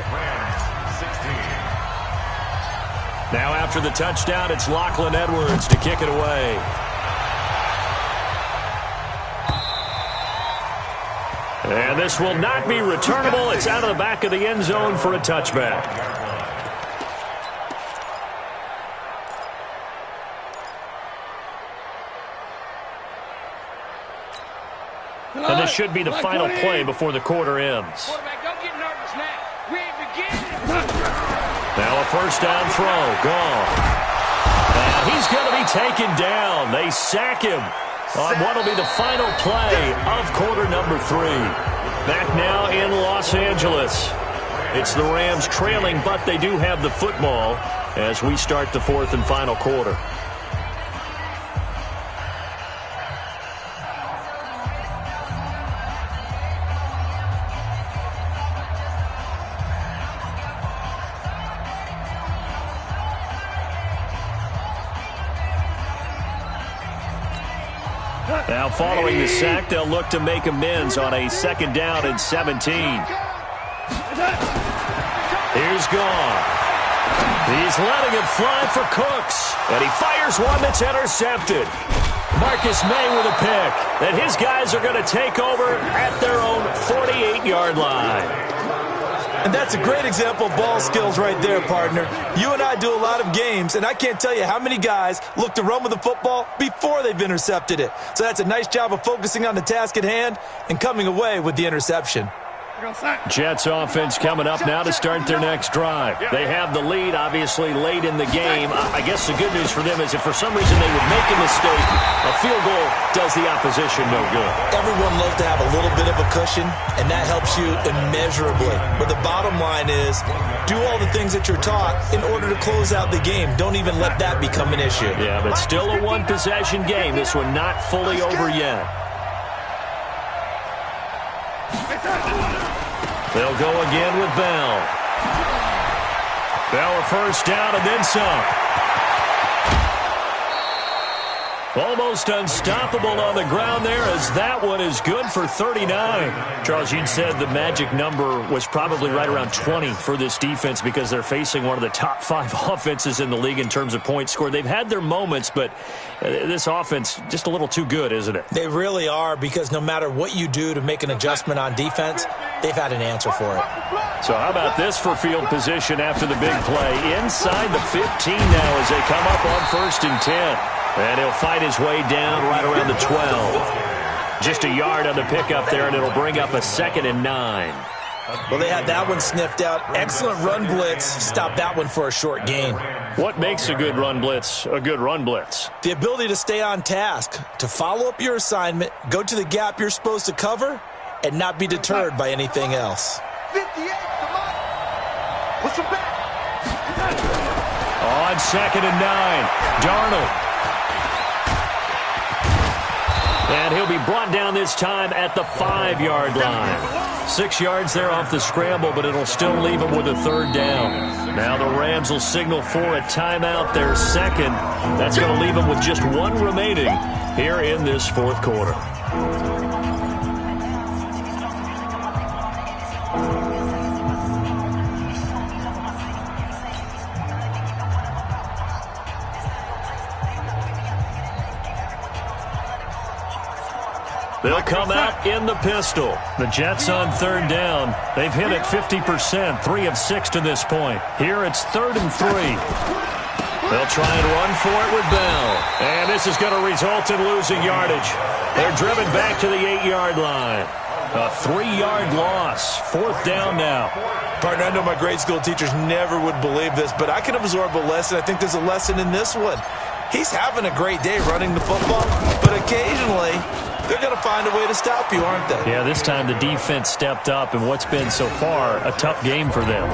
Now after the touchdown, it's Lachlan Edwards to kick it away. And this will not be returnable. It's out of the back of the end zone for a touchback. And this should be the final play before the quarter ends. Quarterback, don't get nervous now. We ain't beginning. Now a first down throw. Gone. And he's going to be taken down. They sack him on what will be the final play of quarter number 3. Back now in Los Angeles. It's the Rams trailing, but they do have the football as we start the 4th and final quarter. Now following the sack, they'll look to make amends on a 2nd down and 17. Here's Goff. He's letting it fly for Cooks. And he fires one that's intercepted. Marcus May with a pick. And his guys are going to take over at their own 48-yard line. And that's a great example of ball skills right there, partner. You and I do a lot of games, and I can't tell you how many guys look to run with the football before they've intercepted it. So that's a nice job of focusing on the task at hand and coming away with the interception. Jets offense coming up now to start their next drive. They have the lead, obviously, late in the game. I guess the good news for them is if for some reason they would make a mistake, a field goal does the opposition no good. Everyone loves to have a little bit of a cushion, and that helps you immeasurably. But the bottom line is do all the things that you're taught in order to close out the game. Don't even let that become an issue. Yeah, but still a one-possession game. This one not fully over yet. They'll go again with Bell. Bell a first down and then some. Almost unstoppable on the ground there as that one is good for 39. Charles, you'd said the magic number was probably right around 20 for this defense because they're facing one of the top 5 offenses in the league in terms of points scored. They've had their moments, but this offense just a little too good, isn't it? They really are, because no matter what you do to make an adjustment on defense, they've had an answer for it. So how about this for field position after the big play? Inside the 15 now as they come up on 1st and 10. And he'll fight his way down right around the 12. Just a yard on the pickup there, and it'll bring up a 2nd and 9. Well, they had that one sniffed out. Excellent run blitz. Stop that one for a short gain. What makes a good run blitz a good run blitz? The ability to stay on task, to follow up your assignment, go to the gap you're supposed to cover, and not be deterred by anything else. 58, come on. Push him back. On 2nd and 9, Darnold. And he'll be brought down this time at the 5-yard line. 6 yards there off the scramble, but it'll still leave him with a 3rd down. Now the Rams will signal for a timeout, their 2nd. That's going to leave them with just 1 remaining here in this 4th quarter. They'll come out in the pistol. The Jets on 3rd down. They've hit it 50%, 3 of 6 to this point. Here it's 3rd and 3. They'll try and run for it with Bell. And this is going to result in losing yardage. They're driven back to the 8-yard line. A 3-yard loss. 4th down now. Partner, I know my grade school teachers never would believe this, but I can absorb a lesson. I think there's a lesson in this one. He's having a great day running the football, but occasionally they're going to find a way to stop you, aren't they? Yeah, this time the defense stepped up in what's been so far a tough game for them.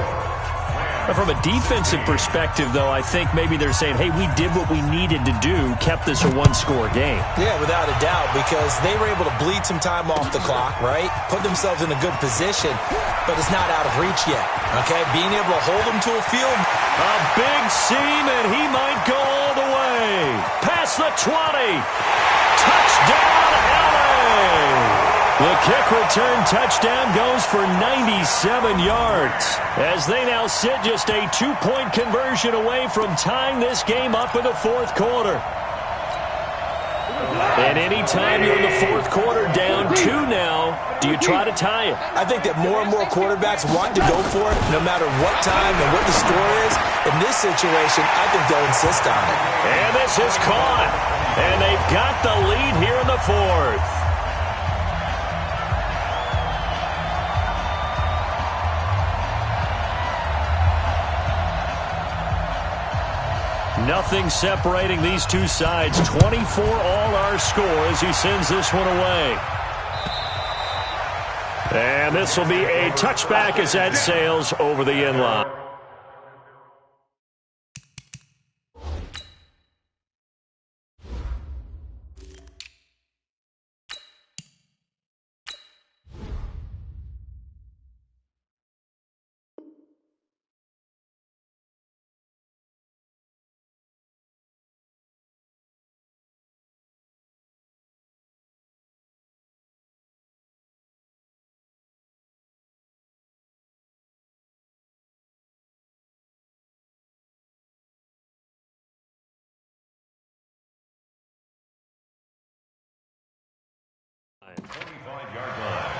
But from a defensive perspective, though, I think maybe they're saying, hey, we did what we needed to do, kept this a 1-score game. Yeah, without a doubt, because they were able to bleed some time off the clock, right? Put themselves in a good position, but it's not out of reach yet, okay? Being able to hold them to a field. A big seam, and he might go all the way. Past the 20. Touchdown, LA! The kick return touchdown goes for 97 yards as they now sit just a 2-point conversion away from tying this game up in the 4th quarter. And any time you're in the 4th quarter down 2 now, do you try to tie it? I think that more and more quarterbacks want to go for it no matter what time and what the score is. In this situation, I think they'll insist on it. And this is caught. And they've got the lead here in the 4th. Nothing separating these two sides. 24 all our score as he sends this one away. And this will be a touchback as that sails over the end line. 25-yard line.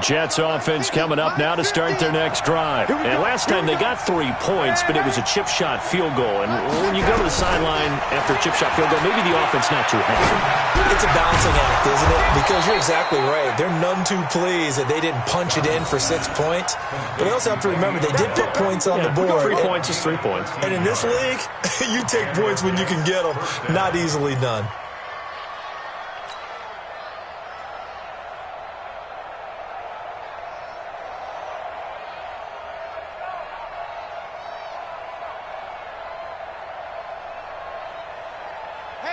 Jets offense coming up now to start their next drive. And last time they got 3 points, but it was a chip shot field goal. And when you go to the sideline after a chip shot field goal, maybe the offense not too happy. It's a balancing act, isn't it? Because you're exactly right. They're none too pleased that they didn't punch it in for 6 points. But they also have to remember they did put points on the board. 3 points is 3 points. And in this league, you take points when you can get them. Not easily done.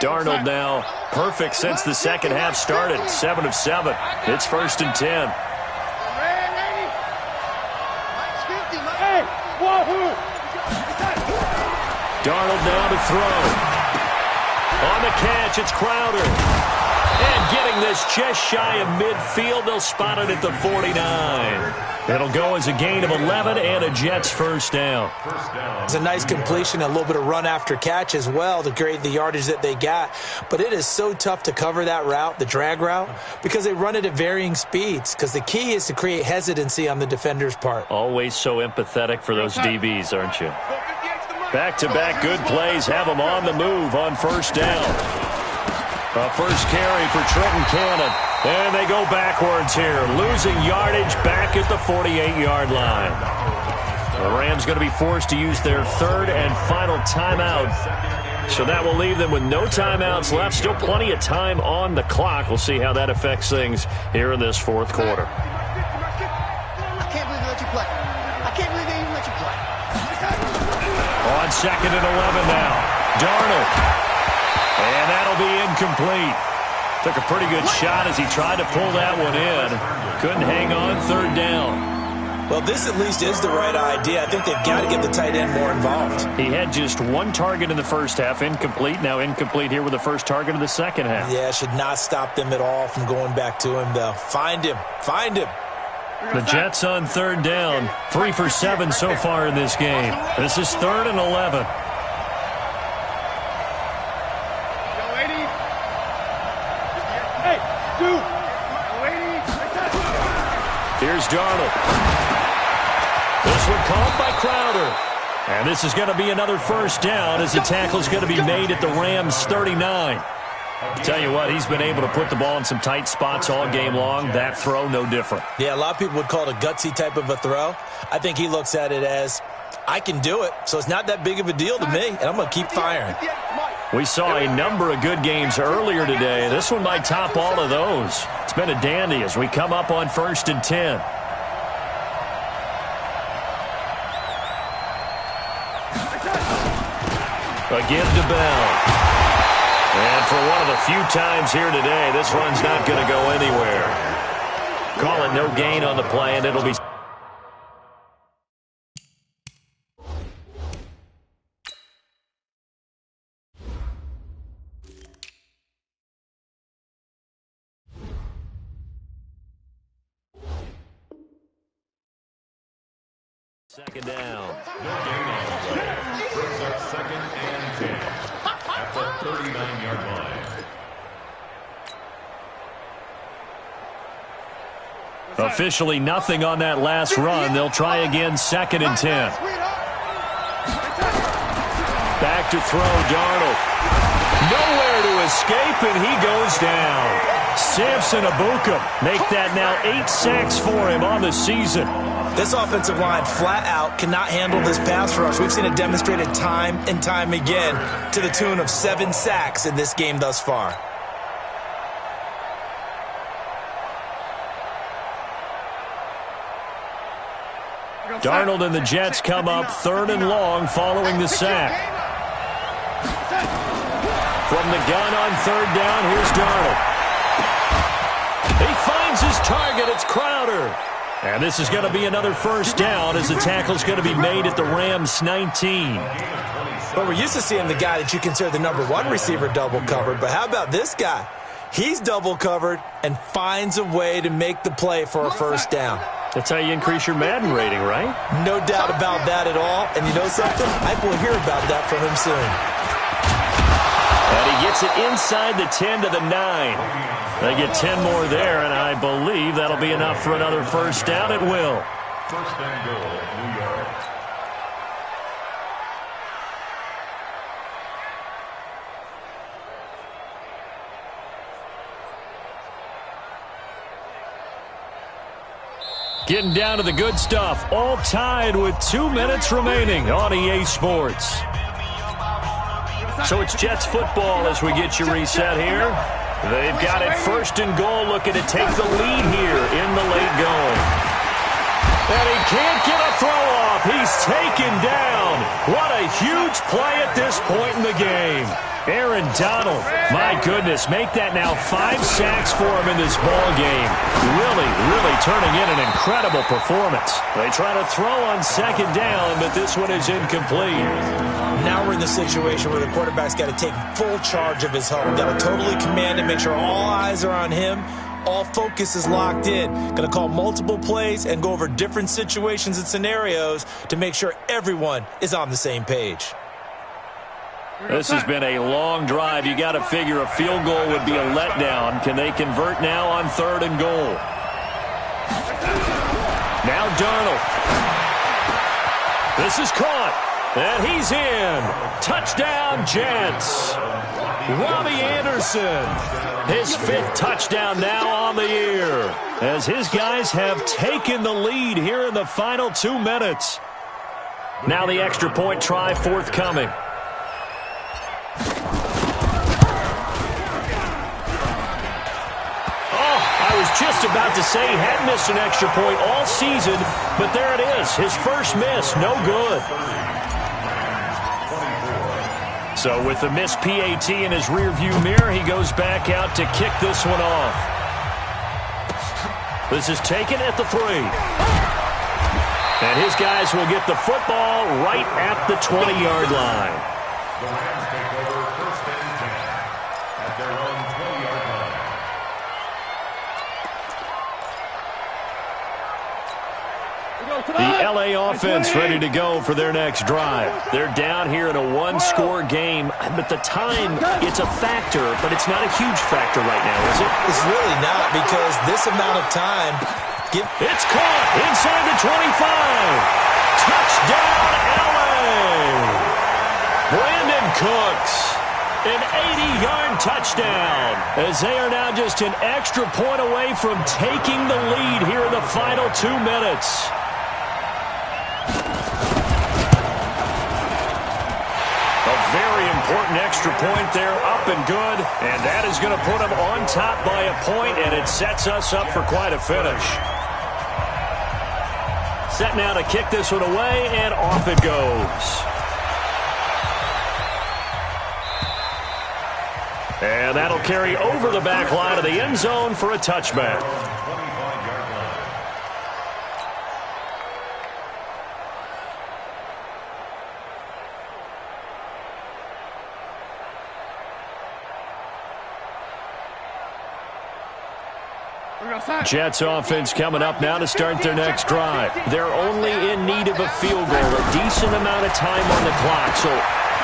Darnold now perfect since the second half started. 7 of 7. It's 1st and 10. Darnold now to throw. On the catch, it's Crowder. And getting this just shy of midfield, they'll spot it at the 49. It'll go as a gain of 11 and a Jets first down. It's a nice completion, a little bit of run after catch as well to create the yardage that they got. But it is so tough to cover that route, the drag route, because they run it at varying speeds. Because the key is to create hesitancy on the defender's part. Always so empathetic for those DBs, aren't you? Back-to-back good plays have them on the move on first down. A first carry for Trenton Cannon. And they go backwards here, losing yardage back at the 48-yard line. The Rams going to be forced to use their 3rd and final timeout. So that will leave them with no timeouts left. Still plenty of time on the clock. We'll see how that affects things here in this 4th quarter. I can't believe they let you play. I can't believe they even let you play. On 2nd and 11 now. Darnold. And that'll be incomplete. Took a pretty good shot as he tried to pull that one in. Couldn't hang on 3rd down. Well, this at least is the right idea. I think they've got to get the tight end more involved. He had just 1 target in the first half, incomplete. Now incomplete here with the first target of the second half. Yeah, should not stop them at all from going back to him, though. Find him. Find him. The Jets on 3rd down. 3 for 7 so far in this game. This is 3rd and 11. Here's Darnold. This one caught by Crowder. And this is going to be another first down as the tackle is going to be made at the Rams' 39. Tell you what, he's been able to put the ball in some tight spots all game long. That throw, no different. Yeah, a lot of people would call it a gutsy type of a throw. I think he looks at it as, I can do it, so it's not that big of a deal to me, and I'm going to keep firing. We saw a number of good games earlier today. This one might top all of those. It's been a dandy as we come up on 1st and 10. Again to Bell. And for one of the few times here today, this run's not going to go anywhere. Call it no gain on the play, and it'll be... Second down. No gain on the play. Brings up 2nd and 10 at the 39-yard line. Officially nothing on that last run. They'll try again 2nd and 10. Back to throw, Darnold. Nowhere to escape, and he goes down. Samson Abuka make that now 8 sacks for him on the season. This offensive line flat out cannot handle this pass rush. We've seen it demonstrated time and time again to the tune of 7 sacks in this game thus far. Darnold and the Jets come up 3rd and long following the sack. From the gun on 3rd down, here's Darnold. He finds his target. It's Crowder. And this is going to be another first down as the tackle's going to be made at the Rams' 19. But we're used to seeing the guy that you consider the number one receiver double covered. But how about this guy? He's double covered and finds a way to make the play for a first down. That's how you increase your Madden rating, right? No doubt about that at all. And you know something? I will hear about that from him soon. And he gets it inside the 10 to the 9. They get 10 more there, and I believe that'll be enough for another first down. It will. First and goal, New York. Getting down to the good stuff. All tied with 2 minutes remaining on EA Sports. So it's Jets football as we get you reset here. They've got it first and goal, looking to take the lead here in the late going. And he can't get a throw off. He's taken down. What a huge play at this point in the game. Aaron Donald, my goodness, make that now 5 sacks for him in this ball game. Really turning in an incredible performance. They try to throw on second down, but this one is incomplete. Now we're in the situation where the quarterback's got to take full charge of his home. Got to totally command it, make sure all eyes are on him. All focus is locked in. Going to call multiple plays and go over different situations and scenarios to make sure everyone is on the same page. This has been a long drive. You got to figure a field goal would be a letdown. Can they convert now on third and goal? Now Darnold. This is caught. And he's in. Touchdown, Jets. Robbie Anderson. His 5th touchdown now on the year, as his guys have taken the lead here in the final 2 minutes. Now the extra point try forthcoming. I was just about to say he hadn't missed an extra point all season, but there it is. His first miss, no good. So with the missed PAT in his rearview mirror, he goes back out to kick this one off. This is taken at the 3. And his guys will get the football right at the 20-yard line. The Rams take over first and 10 at their own 20-yard line. The LA offense ready to go for their next drive. They're down here in a 1-score game, but the time, it's a factor, but it's not a huge factor right now, is it? It's really not, because this amount of time... It's caught inside the 25. Touchdown, LA! Brandon Cooks, an 80-yard touchdown, as they are now just an extra point away from taking the lead here in the final 2 minutes. Very important extra point there, up and good, and that is going to put them on top by a point, and it sets us up for quite a finish. Set now to kick this one away, and off it goes. And that'll carry over the back line of the end zone for a touchback. Jets offense coming up now to start their next drive. They're only in need of a field goal, a decent amount of time on the clock. So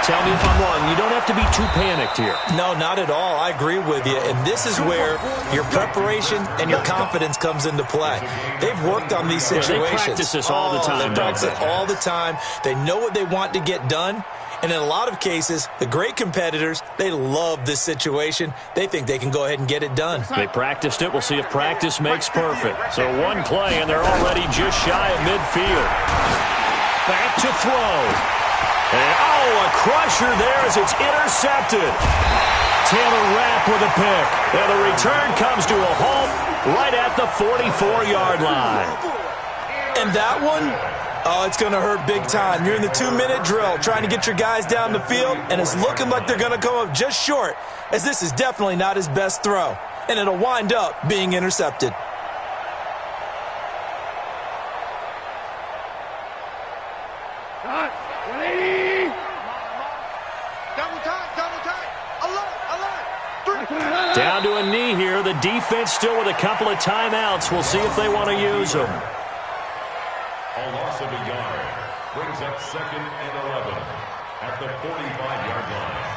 tell me if I'm wrong. You don't have to be too panicked here. No, not at all. I agree with you. And this is where your preparation and your confidence comes into play. They've worked on these situations. They practice this all the time. They practice it all the time. They know what they want to get done. And in a lot of cases, the great competitors, they love this situation. They think they can go ahead and get it done. They practiced it. We'll see if practice makes perfect. So one play, and they're already just shy of midfield. Back to throw. And, a crusher there as it's intercepted. Taylor Rapp with a pick. And the return comes to a halt right at the 44-yard line. And that one... it's going to hurt big time. You're in the 2-minute drill trying to get your guys down the field, and it's looking like they're going to come up just short, as this is definitely not his best throw. and it'll wind up being intercepted. Down to a knee here. The defense still with a couple of timeouts. We'll see if they want to use them. A loss of a yard brings up 2nd and 11 at the 45-yard line.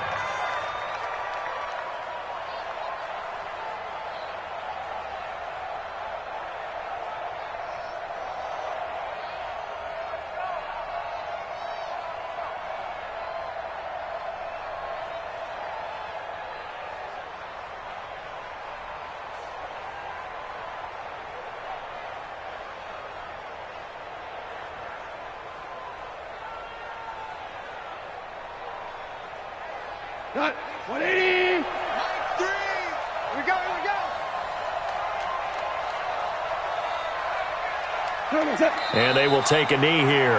Cut. 180. 3. Here we go. And they will take a knee here.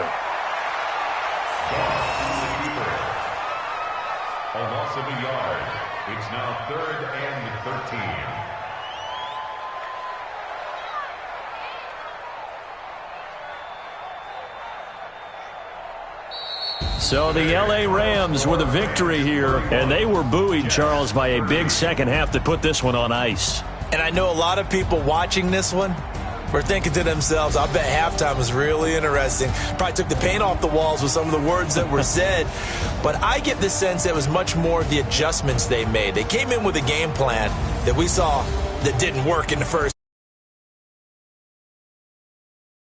A loss of a yard. It's now 3rd and 13. So the L.A. Rams with a victory here, and they were buoyed, Charles, by a big second half that put this one on ice. And I know a lot of people watching this one were thinking to themselves, I bet halftime was really interesting. Probably took the paint off the walls with some of the words that were said. But I get the sense it was much more the adjustments they made. They came in with a game plan that we saw that didn't work in the first